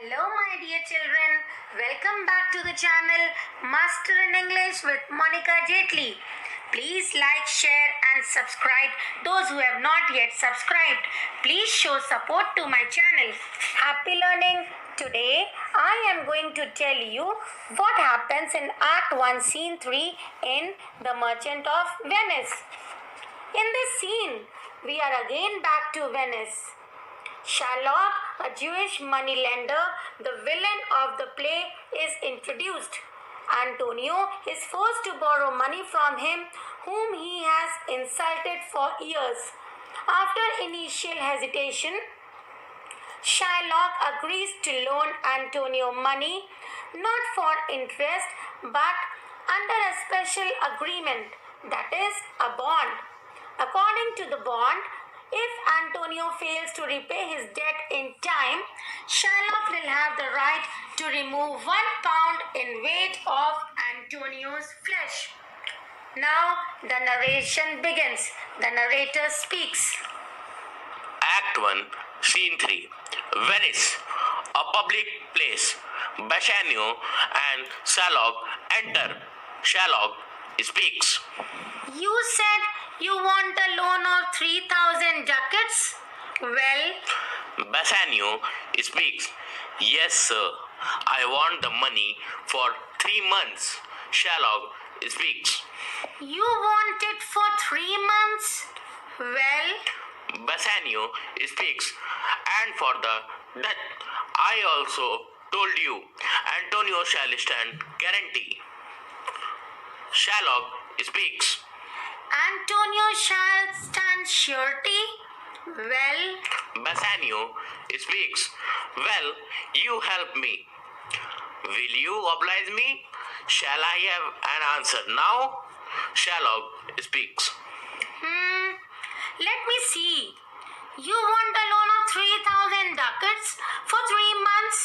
Hello my dear children, welcome back to the channel Master in English with Monica Jetli. Please like, share and subscribe those who have not yet subscribed. Please show support to my channel. Happy learning. Today I am going to tell you what happens in Act 1 Scene 3 in The Merchant of Venice. In this scene, we are again back to Venice. Shylock, a Jewish moneylender, the villain of the play, is introduced. Antonio is forced to borrow money from him, whom he has insulted for years. After initial hesitation, Shylock agrees to loan Antonio money, not for interest, but under a special agreement, that is, a bond. According to the bond, if Antonio fails to repay his debt in time, Shylock will have the right to remove 1 pound in weight of Antonio's flesh. Now the narration begins. The narrator speaks. Act 1, Scene 3. Venice, a public place. Bassanio and Shylock enter. Shylock speaks. You said you want a loan of 3,000 ducats? Well, Bassanio speaks. Yes, sir. I want the money for 3 months. Shylock speaks. you want it for 3 months? Well, Bassanio speaks. And for the debt, I also told you, Antonio shall stand guarantee. Shylock speaks. Antonio shall stand surety? Well, Bassanio speaks. Well, you help me. Will you oblige me? Shall I have an answer now? Shylock speaks. Let me see. You want a loan of 3,000 ducats for 3 months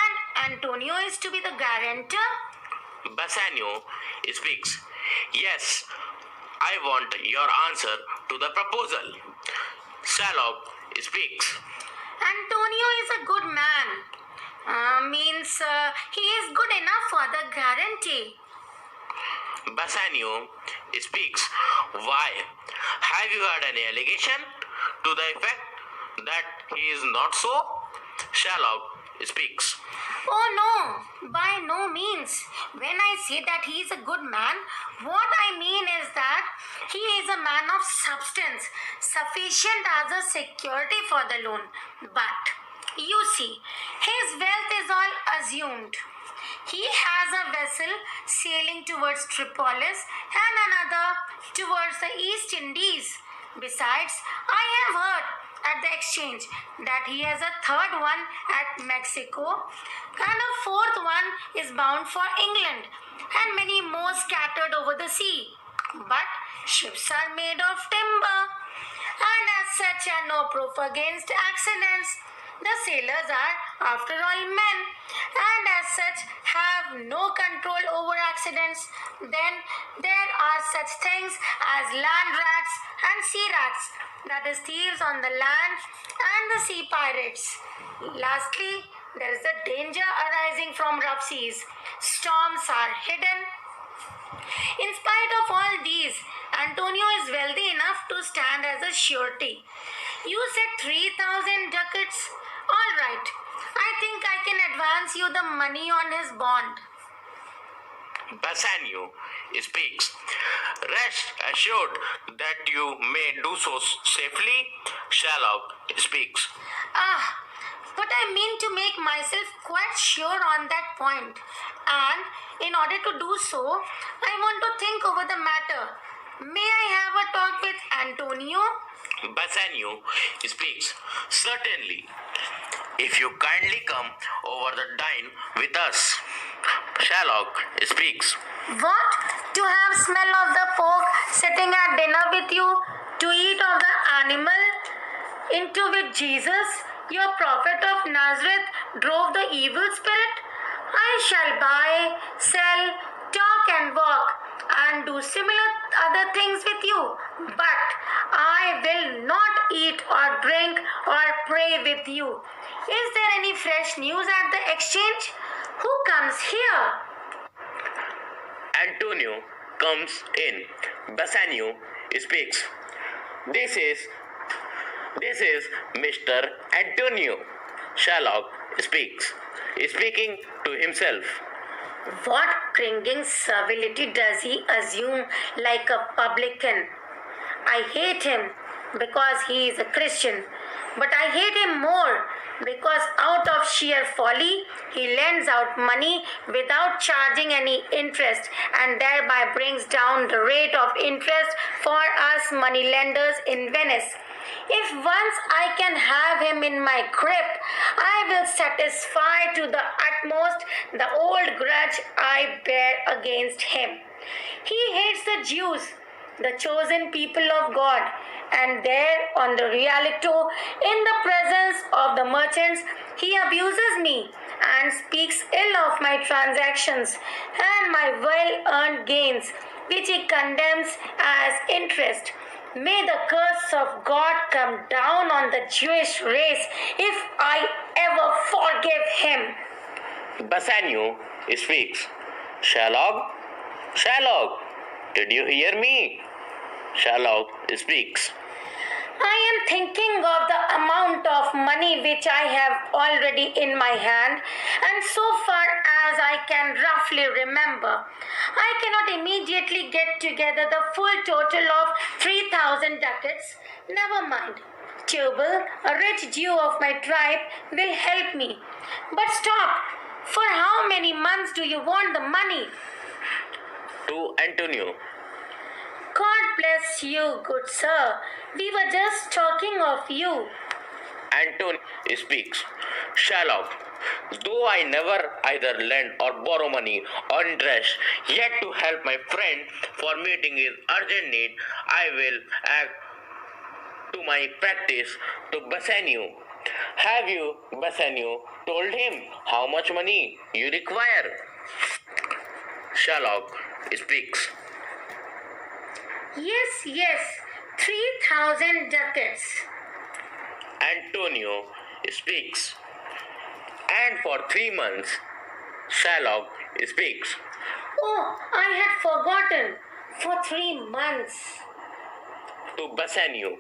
and Antonio is to be the guarantor? Bassanio speaks. Yes, I want your answer to the proposal. Shylock speaks. Antonio is a good man. He is good enough for the guarantee. Bassanio speaks. Why? Have you heard any allegation to the effect that he is not so? Shylock speaks. Oh no, by no means. When I say that he is a good man, what I mean is that he is a man of substance, sufficient as a security for the loan. But, you see, his wealth is all assumed. He has a vessel sailing towards Tripolis and another towards the East Indies. Besides, I have heard at the exchange that he has a third one at Mexico and a fourth one is bound for England and many more scattered over the sea. But ships are made of timber and as such are no proof against accidents. The sailors are, after all, men and as such have no control over accidents. Then there are such things as land rats and sea rats, that is thieves on the land and the sea pirates. Lastly, there is the danger arising from rough seas. Storms are hidden. In spite of all these, Antonio is wealthy enough to stand as a surety. You said 3,000 ducats. All right, I think I can advance you the money on his bond. Bassanio speaks. Rest assured that you may do so safely. Shylock speaks. But I mean to make myself quite sure on that point. And in order to do so, I want to think over the matter. May I have a talk with Antonio? Bassanio speaks. Certainly. If you kindly come over the dine with us. Shylock speaks. What? To have smell of the pork sitting at dinner with you? To eat of the animal into which Jesus, your prophet of Nazareth, drove the evil spirit? I shall buy, sell, talk and walk and do similar other things with you. But I will not eat or drink or pray with you. Is there any fresh news at the exchange? Who comes here? Antonio comes in. Bassanio speaks. This is this is Mr. Antonio. Sherlock speaks, speaking to himself. What cringing servility does he assume like a publican? I hate him because he is a Christian, but I hate him more because out of sheer folly he lends out money without charging any interest and thereby brings down the rate of interest for us moneylenders in Venice. If once I can have him in my grip, I will satisfy to the utmost the old grudge I bear against him. He hates the Jews, the chosen people of God, and there on the Rialto, in the presence of the merchants, he abuses me and speaks ill of my transactions and my well-earned gains, which he condemns as interest. May the curse of God come down on the Jewish race if I ever forgive him. Bassanio speaks. Sherlock? Sherlock, did you hear me? Sherlock speaks. I am thinking of the amount of money which I have already in my hand, and so far as I can roughly remember, I cannot immediately get together the full total of 3,000 ducats. Never mind. Tubal, a rich Jew of my tribe, will help me. But stop! For how many months do you want the money? To Antonio. God bless you, good sir. We were just talking of you. Antonio speaks. Sherlock, though I never either lend or borrow money or interest, yet to help my friend for meeting his urgent need, I will act to my practice to Bassanio. Have you, Bassanio, told him how much money you require? Sherlock speaks. Yes, 3,000 ducats. Antonio speaks. And for 3 months, Sherlock speaks. Oh, I had forgotten. For 3 months. To Bassanio.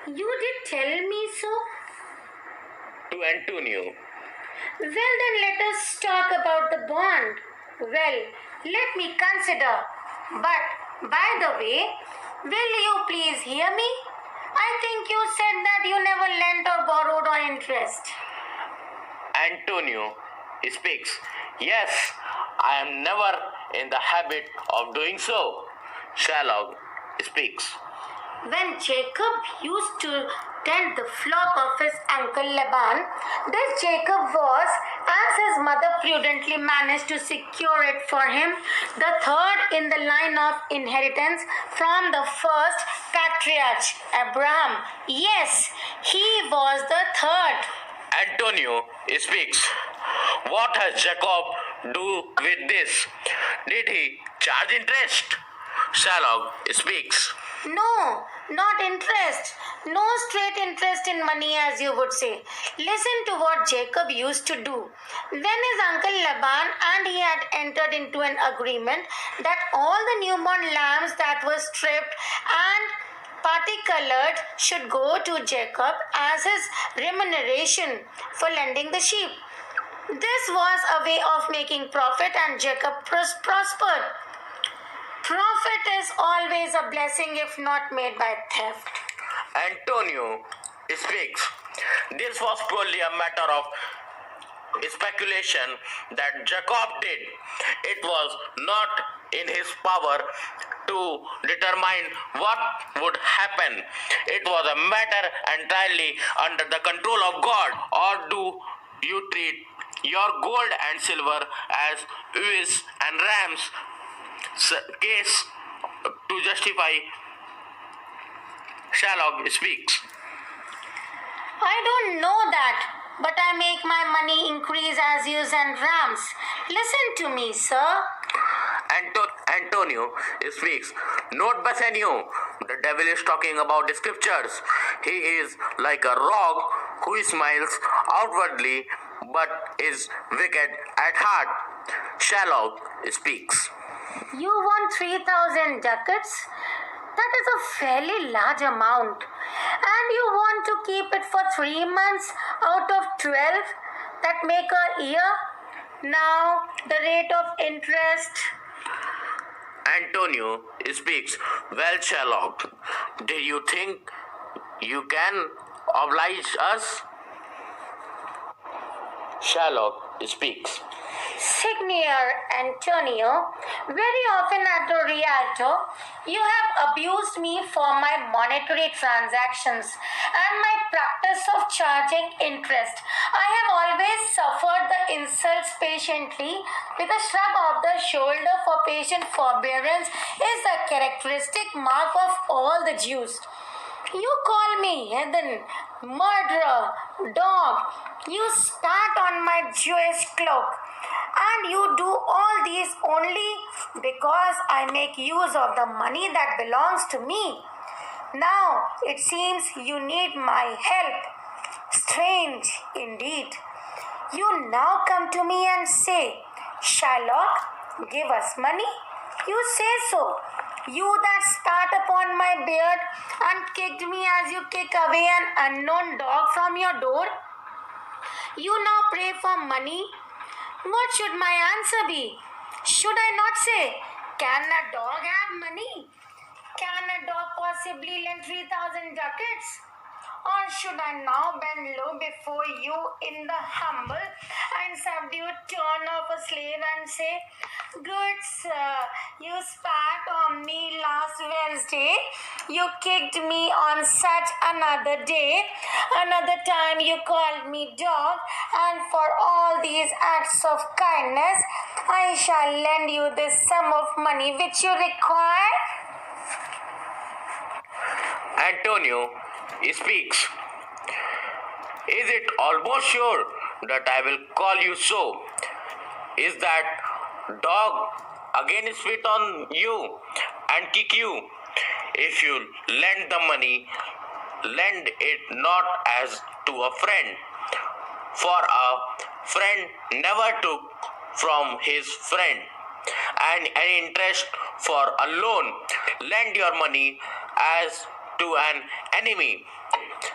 You did tell me so? To Antonio. Well, then let us talk about the bond. Well, let me consider. But, by the way, will you please hear me? I think you said that you never lent or borrowed on interest. Antonio speaks. Yes, I am never in the habit of doing so. Sherlock speaks. When Jacob used to tend the flock of his uncle Laban, this Jacob was, as his mother prudently managed to secure it for him, the third in the line of inheritance from the first patriarch, Abraham. Yes, he was the third. Antonio speaks. What has Jacob do with this? Did he charge interest? Sherlock speaks. No, not interest. No straight interest in money, as you would say. Listen to what Jacob used to do. When his uncle Laban and he had entered into an agreement that all the newborn lambs that were stripped and party-colored should go to Jacob as his remuneration for lending the sheep. This was a way of making profit, and Jacob prospered. Profit is always a blessing if not made by theft. Antonio speaks. This was purely a matter of speculation that Jacob did. It was not in his power to determine what would happen. It was a matter entirely under the control of God. Or do you treat your gold and silver as ewes and rams case to justify? Sherlock speaks. I don't know that, but I make my money increase as ewes and rams. Listen to me, sir. Antonio speaks. Note Bassanio, the devil is talking about the scriptures. He is like a rogue who smiles outwardly but is wicked at heart. Sherlock speaks. You want 3,000 ducats? That is a fairly large amount. And you want to keep it for 3 months out of 12 that make a year? Now, the rate of interest. Antonio speaks. Well, Sherlock, do you think you can oblige us? Sherlock speaks. Signor Antonio, very often at the Rialto, you have abused me for my monetary transactions and my practice of charging interest. I have always suffered the insults patiently with a shrug of the shoulder, for patient forbearance is the characteristic mark of all the Jews. You call me heathen, murderer, dog. You start on my Jewish cloak. And you do all these only because I make use of the money that belongs to me. Now it seems you need my help. Strange indeed. You now come to me and say, Shylock, give us money. You say so. You that spat upon my beard and kicked me as you kick away an unknown dog from your door. You now pray for money. What should my answer be? Should I not say, can a dog have money? Can a dog possibly lend 3,000 ducats? Or should I now bend low before you in the humble and subdued tone of a slave and say, good sir, you spat on me last Wednesday, you kicked me on such another day, another time you called me dog, and for all these acts of kindness, I shall lend you this sum of money which you require. Antonio speaks. Is it almost sure that I will call you so? Is that dog again spit on you and kick you? If you lend the money, lend it not as to a friend, for a friend never took from his friend and an interest for a loan. Lend your money as to an enemy.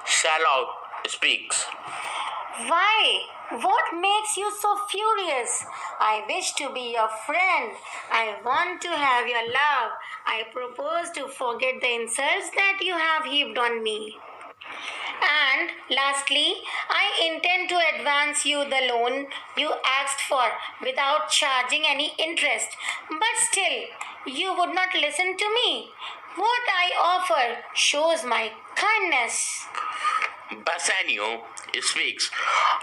Sherlock speaks. Why? What makes you so furious? I wish to be your friend. I want to have your love. I propose to forget the insults that you have heaped on me. And lastly, I intend to advance you the loan you asked for without charging any interest. But still, you would not listen to me. What I offer shows my kindness. Bassanio speaks.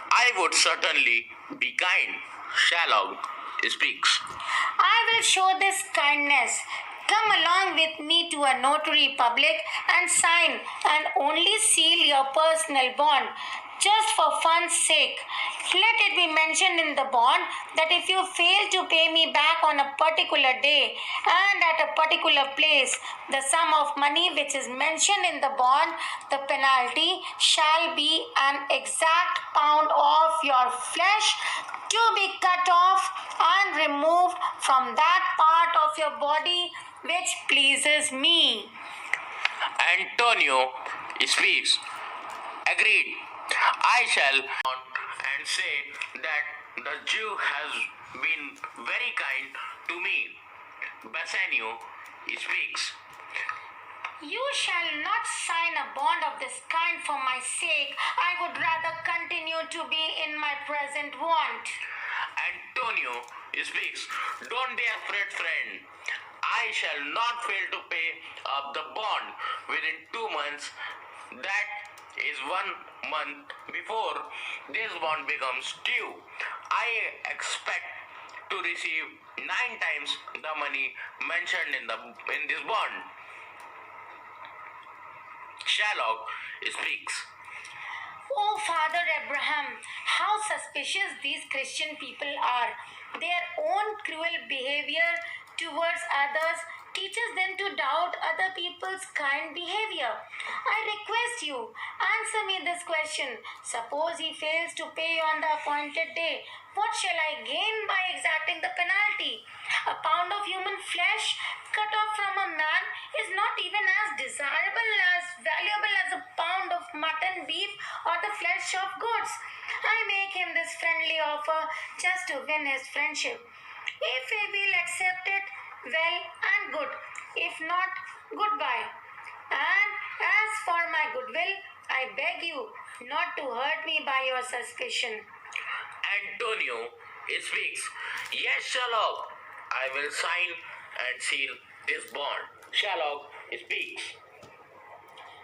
I would certainly be kind. Sherlock speaks. I will show this kindness. Come along with me to a notary public and sign and only seal your personal bond. Just for fun's sake, let it be mentioned in the bond that if you fail to pay me back on a particular day and at a particular place the sum of money which is mentioned in the bond, the penalty shall be an exact pound of your flesh to be cut off and removed from that part of your body which pleases me. Antonio speaks. Agreed. I shall and say that the Jew has been very kind to me. Bassanio speaks. You shall not sign a bond of this kind for my sake. I would rather continue to be in my present want. Antonio speaks. Don't be afraid, friend. I shall not fail to pay up the bond within 2 months. That is 1 month before this bond becomes due. I expect to receive 9 times the money mentioned in this bond. Sherlock speaks. Oh, Father Abraham, how suspicious these Christian people are. Their own cruel behavior to towards others teaches them to doubt other people's kind behavior. I request you, answer me this question. Suppose he fails to pay on the appointed day. What shall I gain by exacting the penalty? A pound of human flesh cut off from a man is not even as desirable, as valuable as a pound of mutton, beef, or the flesh of goats. I make him this friendly offer just to win his friendship. If he will accept it, well and good. If not, goodbye. And as for my goodwill, I beg you not to hurt me by your suspicion. Antonio speaks. Yes, Sherlock. I will sign and seal this bond. Sherlock speaks.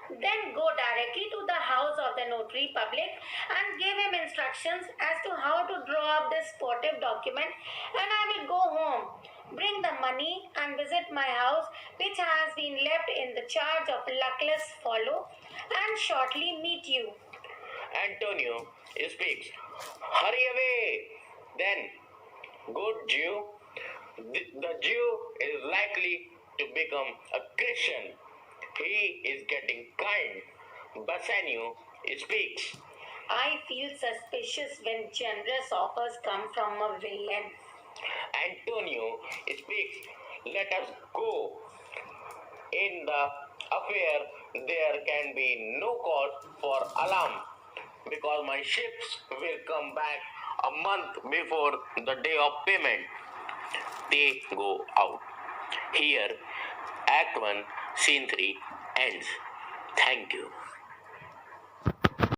Then go directly to the house of the notary public and give him instructions as to how to draw up this sportive document, and I will go home, bring the money, and visit my house, which has been left in the charge of luckless fellow, and shortly meet you. Antonio speaks. Hurry away! Then, good Jew. The Jew is likely to become a Christian. He is getting kind. Bassanio speaks. I feel suspicious when generous offers come from a villain. Antonio speaks. Let us go. In the affair, there can be no cause for alarm because my ships will come back a month before the day of payment. They go out. Here, Act 1, Scene 3 ends. Thank you.